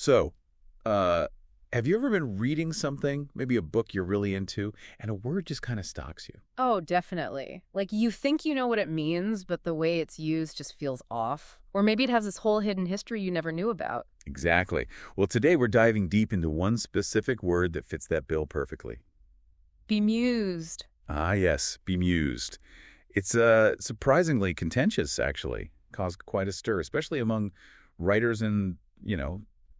So, uh, have you ever been reading something, maybe a book you're really into, and a word just kind of stalks you? Oh, definitely. Like, you think you know what it means, but the way it's used just feels off. Or maybe it has this whole hidden history you never knew about. Exactly. Well, today we're diving deep into one specific word that fits that bill perfectly. Bemused. Ah, yes, bemused. It's surprisingly contentious, actually. Caused quite a stir, especially among writers and,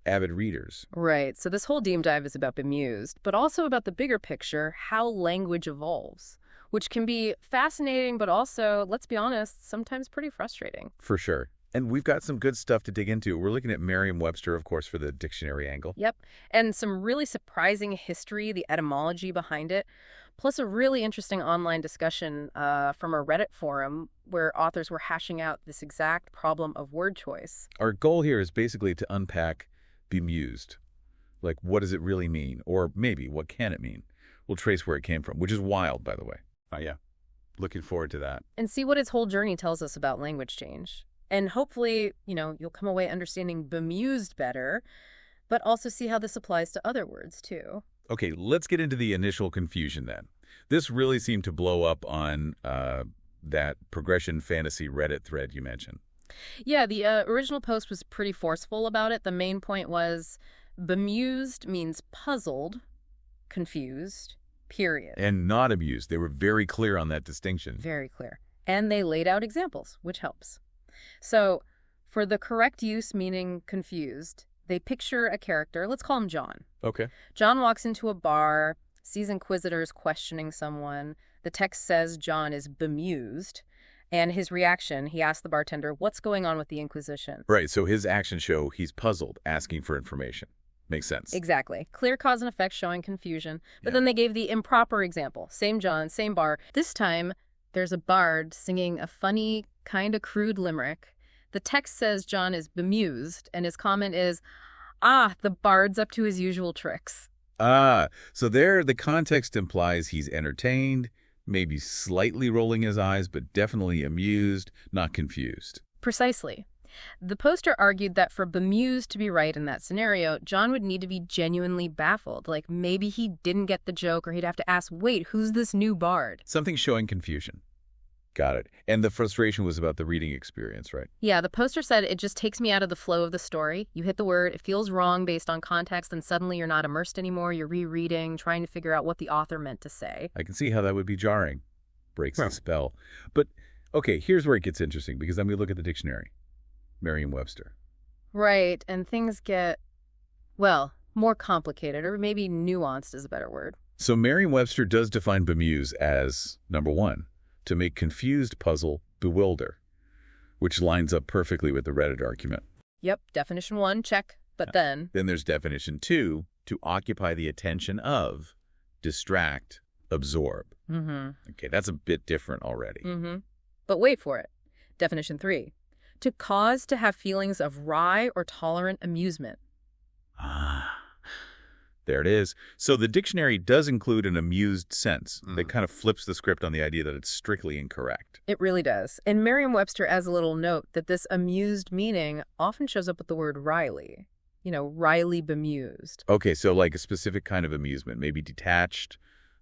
avid readers. Right, so this whole deep dive is about bemused, but also about the bigger picture, how language evolves, which can be fascinating, but also, let's be honest, sometimes pretty frustrating. For sure. And we've got some good stuff to dig into. We're looking at Merriam-Webster, of course, for the dictionary angle. Yep, and some really surprising history, the etymology behind it, plus a really interesting online discussion from a Reddit forum where authors were hashing out this exact problem of word choice. Our goal here is basically to unpack bemused. Like, what does it really mean? Or maybe, what can it mean? We'll trace where it came from, which is wild, by the way. Oh, yeah. Looking forward to that. And see what its whole journey tells us about language change. And hopefully, you'll come away understanding bemused better, but also see how this applies to other words, too. Okay, let's get into the initial confusion then. This really seemed to blow up on that progression fantasy Reddit thread you mentioned. Yeah, the original post was pretty forceful about it. The main point was bemused means puzzled, confused, period. And not amused. They were very clear on that distinction. Very clear. And they laid out examples, which helps. So, for the correct use, meaning confused, they picture a character, let's call him John. Okay. John walks into a bar, sees inquisitors questioning someone. The text says John is bemused. And his reaction, he asks the bartender, what's going on with the Inquisition? Right, so his actions show he's puzzled, asking for information. Makes sense. Exactly. Clear cause and effect showing confusion. But Yeah. then they gave the improper example. Same John, same bar. This time, there's a bard singing a funny, kind of crude limerick. The text says John is bemused, and his comment is, the bard's up to his usual tricks. So there the context implies he's entertained, maybe slightly rolling his eyes, but definitely amused, not confused. Precisely. The poster argued that for bemused to be right in that scenario, John would need to be genuinely baffled. Like maybe he didn't get the joke, or he'd have to ask, wait, who's this new bard? Something showing confusion. Got it. And the frustration was about the reading experience, right? Yeah, the poster said it just takes me out of the flow of the story. You hit the word, it feels wrong based on context, and suddenly you're not immersed anymore. You're rereading, trying to figure out what the author meant to say. I can see how that would be jarring. Breaks the spell. But, okay, here's where it gets interesting, because then we look at the dictionary. Merriam-Webster. Right, and things get, well, more complicated, or maybe nuanced is a better word. So Merriam-Webster does define bemuse as, number one, to make confused, puzzle, bewilder, which lines up perfectly with the Reddit argument. Yep, definition 1, check. But then There's definition 2, to occupy the attention of, distract, absorb. Okay, that's a bit different already. But wait for it. Definition 3, to cause to have feelings of wry or tolerant amusement. There it is. So the dictionary does include an amused sense that kind of flips the script on the idea that it's strictly incorrect. It really does. And Merriam-Webster adds a little note that this amused meaning often shows up with the word wryly. Wryly bemused. Okay, so like a specific kind of amusement, maybe detached,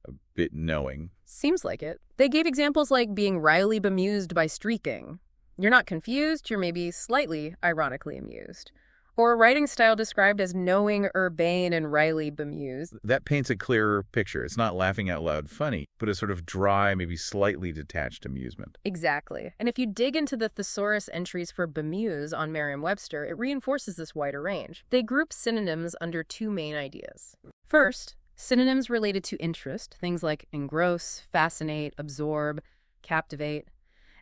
a bit knowing. Seems like it. They gave examples like being wryly bemused by streaking. You're not confused, you're maybe slightly ironically amused. Or a writing style described as knowing, urbane, and wryly bemused. That paints a clearer picture. It's not laughing out loud funny, but a sort of dry, maybe slightly detached amusement. Exactly. And if you dig into the thesaurus entries for bemuse on Merriam-Webster, it reinforces this wider range. They group synonyms under 2 main ideas. First, synonyms related to interest, things like engross, fascinate, absorb, captivate.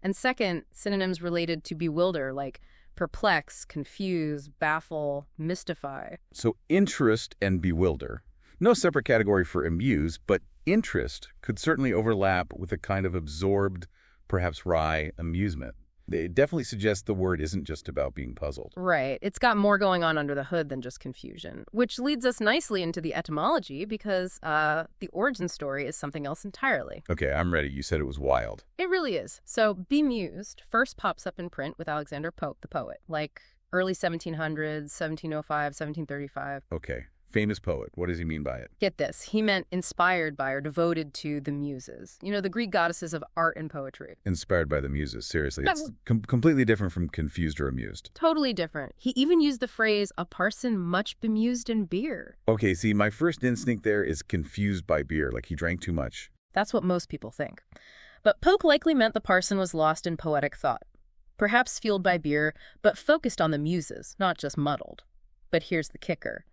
And second, synonyms related to bewilder, like perplex, confuse, baffle, mystify. So interest and bewilder. No separate category for amuse, but interest could certainly overlap with a kind of absorbed, perhaps wry, amusement. It definitely suggests the word isn't just about being puzzled. Right. It's got more going on under the hood than just confusion, which leads us nicely into the etymology because the origin story is something else entirely. Okay, I'm ready. You said it was wild. It really is. So bemused first pops up in print with Alexander Pope, the poet, like early 1700s, 1705, 1735. Okay. Famous poet. What does he mean by it? Get this. He meant inspired by or devoted to the Muses. You know, the Greek goddesses of art and poetry. Inspired by the Muses. Seriously. No. It's completely different from confused or amused. Totally different. He even used the phrase, a parson much bemused in beer. Okay, see, my first instinct there is confused by beer, like he drank too much. That's what most people think. But Pope likely meant the parson was lost in poetic thought. Perhaps fueled by beer, but focused on the Muses, not just muddled. But here's the kicker.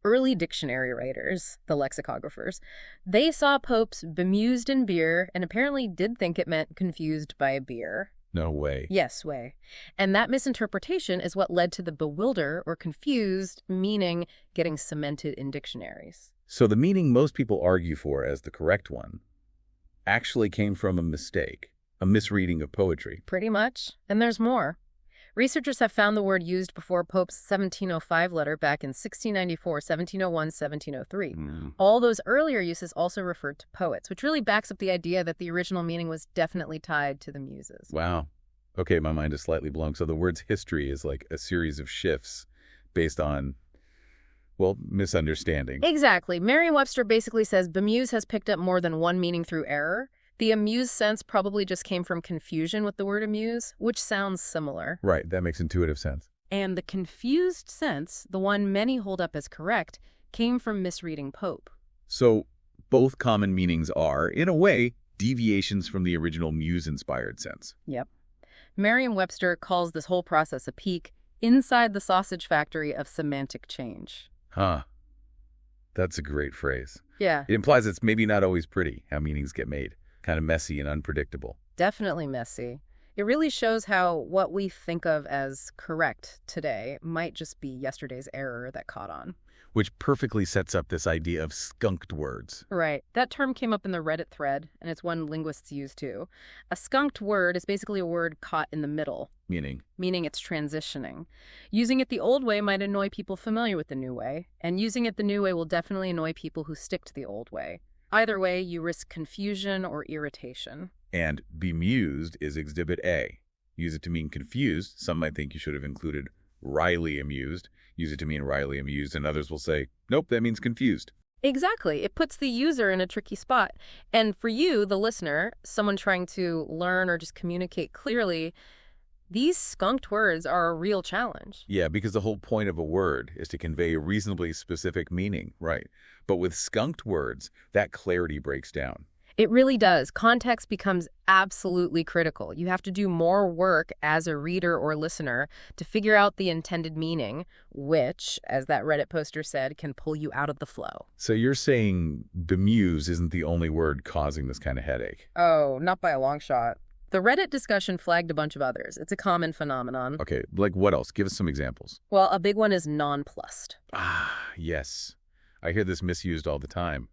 Early dictionary writers, the lexicographers, they saw popes bemused in beer and apparently did think it meant confused by beer. No way. Yes, way. And that misinterpretation is what led to the bewilder or confused meaning getting cemented in dictionaries. So the meaning most people argue for as the correct one actually came from a mistake, a misreading of poetry. Pretty much. And there's more. Researchers have found the word used before Pope's 1705 letter back in 1694, 1701, 1703. All those earlier uses also referred to poets, which really backs up the idea that the original meaning was definitely tied to the Muses. Wow. Okay, my mind is slightly blown. So the word's history is like a series of shifts based on, well, misunderstanding. Exactly. Merriam-Webster basically says bemuse has picked up more than one meaning through error. The amuse sense probably just came from confusion with the word amuse, which sounds similar. Right, that makes intuitive sense. And the confused sense, the one many hold up as correct, came from misreading Pope. So both common meanings are, in a way, deviations from the original muse-inspired sense. Yep. Merriam-Webster calls this whole process a peek inside the sausage factory of semantic change. Huh. That's a great phrase. Yeah. It implies it's maybe not always pretty how meanings get made. Kind of messy and unpredictable. Definitely messy. It really shows how what we think of as correct today might just be yesterday's error that caught on. Which perfectly sets up this idea of skunked words. Right. That term came up in the Reddit thread, and it's one linguists use too. A skunked word is basically a word caught in the middle. Meaning it's transitioning. Using it the old way might annoy people familiar with the new way, and using it the new way will definitely annoy people who stick to the old way. Either way, you risk confusion or irritation. And bemused is exhibit A. Use it to mean confused. Some might think you should have included wryly amused. Use it to mean wryly amused, and others will say, nope, that means confused. Exactly. It puts the user in a tricky spot. And for you, the listener, someone trying to learn or just communicate clearly, these skunked words are a real challenge. Yeah, because the whole point of a word is to convey a reasonably specific meaning, right? But with skunked words, that clarity breaks down. It really does. Context becomes absolutely critical. You have to do more work as a reader or listener to figure out the intended meaning, which, as that Reddit poster said, can pull you out of the flow. So you're saying bemuse isn't the only word causing this kind of headache? Oh, not by a long shot. The Reddit discussion flagged a bunch of others. It's a common phenomenon. Okay, like what else? Give us some examples. Well, a big one is nonplussed. Ah, yes. I hear this misused all the time.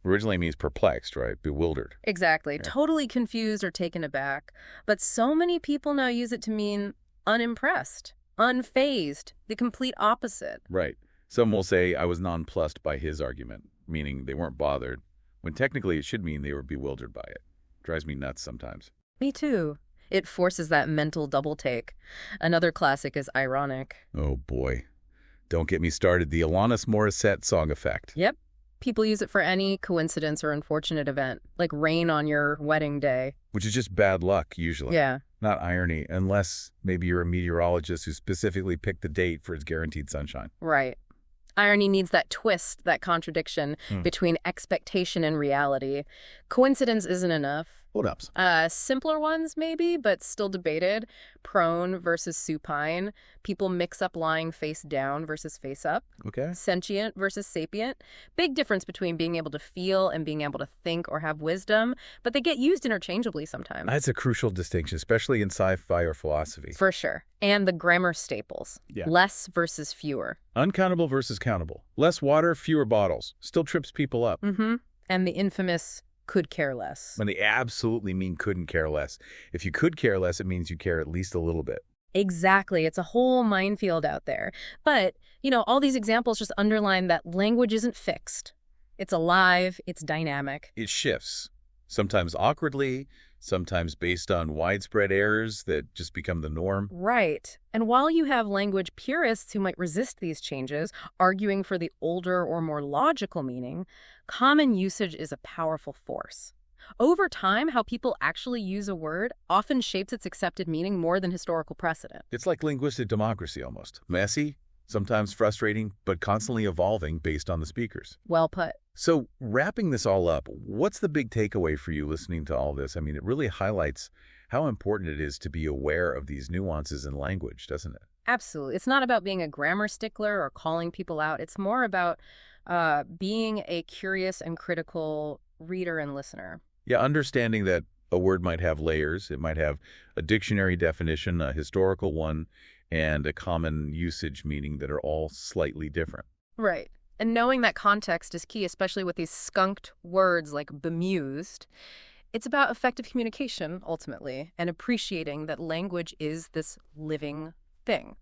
Originally means perplexed, right? Bewildered. Exactly. Yeah. Totally confused or taken aback. But so many people now use it to mean unimpressed, unfazed, the complete opposite. Right. Some will say, I was nonplussed by his argument, meaning they weren't bothered, when technically it should mean they were bewildered by it. Drives me nuts sometimes. Me too. It forces that mental double take. Another classic is ironic. Oh, boy. Don't get me started. The Alanis Morissette song effect. Yep. People use it for any coincidence or unfortunate event, like rain on your wedding day. Which is just bad luck, usually. Yeah. Not irony, unless maybe you're a meteorologist who specifically picked the date for its guaranteed sunshine. Right. Irony needs that twist, that contradiction between expectation and reality. Coincidence isn't enough. Hold up. Simpler ones, maybe, but still debated. Prone versus supine. People mix up lying face down versus face up. Okay. Sentient versus sapient. Big difference between being able to feel and being able to think or have wisdom, but they get used interchangeably sometimes. That's a crucial distinction, especially in sci-fi or philosophy. For sure. And the grammar staples. Yeah. Less versus fewer. Uncountable versus countable. Less water, fewer bottles. Still trips people up. Mm-hmm. And the infamous could care less. When they absolutely mean couldn't care less. If you could care less, it means you care at least a little bit. Exactly. It's a whole minefield out there. But, all these examples just underline that language isn't fixed. It's alive. It's dynamic. It shifts. Sometimes awkwardly, sometimes based on widespread errors that just become the norm. Right. And while you have language purists who might resist these changes, arguing for the older or more logical meaning, common usage is a powerful force. Over time, how people actually use a word often shapes its accepted meaning more than historical precedent. It's like linguistic democracy almost. Messy, sometimes frustrating, but constantly evolving based on the speakers. Well put. So wrapping this all up, what's the big takeaway for you listening to all this? I mean, it really highlights how important it is to be aware of these nuances in language, doesn't it? Absolutely. It's not about being a grammar stickler or calling people out. It's more about being a curious and critical reader and listener. Yeah, understanding that a word might have layers. It might have a dictionary definition, a historical one, and a common usage meaning that are all slightly different. Right. And knowing that context is key, especially with these skunked words like bemused. It's about effective communication, ultimately, and appreciating that language is this living thing.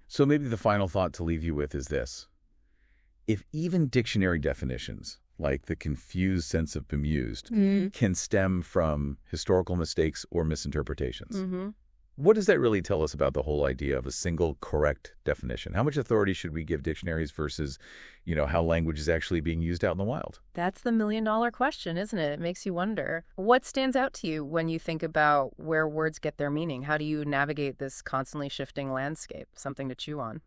So maybe the final thought to leave you with is this. If even dictionary definitions, like the confused sense of bemused, can stem from historical mistakes or misinterpretations, what does that really tell us about the whole idea of a single correct definition? How much authority should we give dictionaries versus, how language is actually being used out in the wild? That's the million-dollar question, isn't it? It makes you wonder. What stands out to you when you think about where words get their meaning? How do you navigate this constantly shifting landscape? Something to chew on.